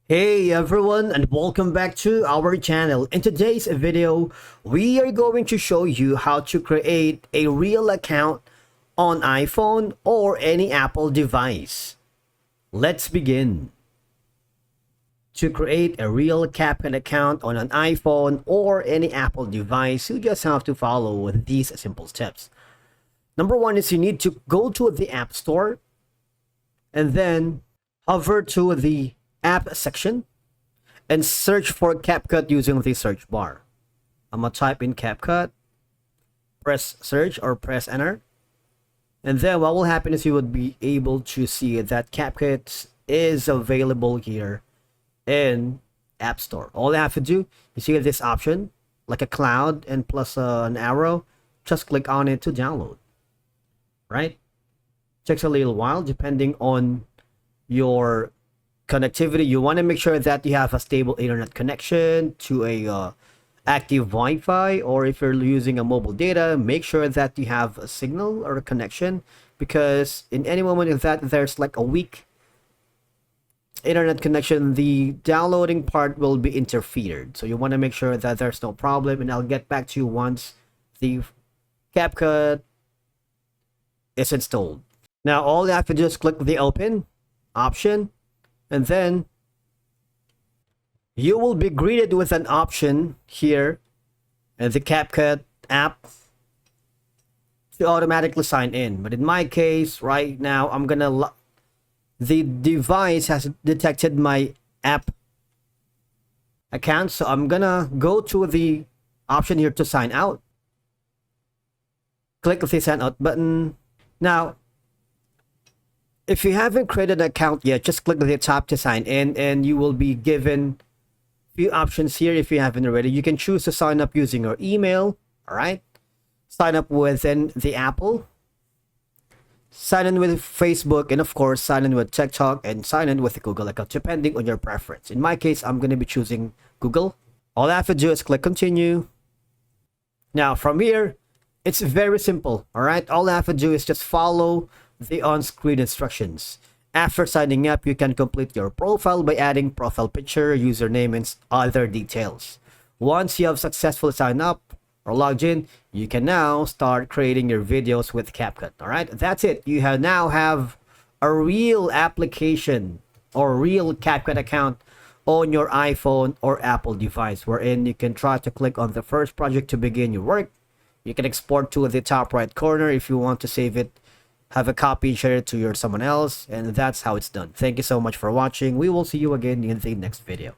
Hey everyone, and welcome back to our channel. In today's video, we are going to show you how to create a real account on iPhone or any Apple device. Let's begin. To create a real Capcut account on an iPhone or any Apple device, you just have to follow these simple steps. Number one is you need to go to the App Store and then hover to the app section and search for Capcut using the search bar. I'm gonna type in Capcut, press search or press enter, and then what will happen is you would be able to see that Capcut is available here in App Store. All you have to do, you see this option like a cloud and plus an arrow, just click on it to download. Right? Takes a little while depending on your connectivity. You want to make sure that you have a stable internet connection to a active Wi-Fi, or if you're using a mobile data, make sure that you have a signal or a connection, because in any moment that there's like a weak internet connection, the downloading part will be interfered. So you want to make sure that there's no problem, and I'll get back to you once the Capcut is installed. Now all you have to do is click the open option, and then you will be greeted with an option here in the Capcut app to automatically sign in. But in my case right now, the device has detected my app account, so I'm gonna go to the option here to sign out. Click the sign out button. Now if you haven't created an account yet, just click the top to sign in, and you will be given a few options here. If you haven't already, you can choose to sign up using your email. All right, sign up within the Apple, sign in with Facebook, and of course sign in with TikTok, and sign in with the Google account, depending on your preference. In my case, I'm going to be choosing Google. All I have to do is click continue. Now from here, it's very simple. All right, all I have to do is just follow the on-screen instructions. After signing up, you can complete your profile by adding profile picture, username, and other details. Once you have successfully signed up or logged in, you can now start creating your videos with Capcut. All right, that's it. You now have a real application or real Capcut account on your iPhone or Apple device, wherein you can try to click on the first project to begin your work. You can export to the top right corner if you want to save it, have a copy, share it to someone else, and that's how it's done. Thank you so much for watching. We will see you again in the next video.